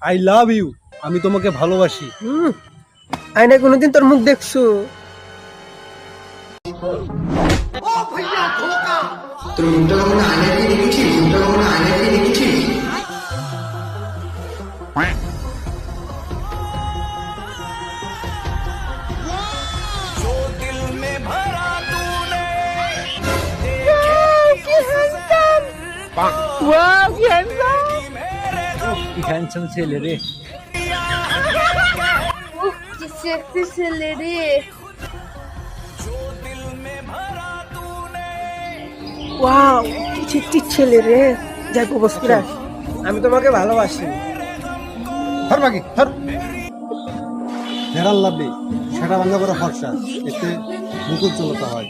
I love you, আমি তোমাকে ভালোবাসি। আয়না কোনোদিন তোর মুখ দেখছো? তোর মুখটা কখনো আয়নায় দিয়ে দেখেছিস? মুখটা কখনো আয়নায় দিয়ে দেখেছিস? কি হ্যান্ডসাম ছেলে রে। কি সেক্সি ছেলে রে। ওয়াও, কি চিকচিক ছেলে রে। যাই প্রপোজ করে আস। আমি তোমাকে ভালোবাসি। ধর বাকি ধর। ফেরাল লাভলি সেটা ভাঙা করে ফর্সা, এতে মুকুল চলতে হয়।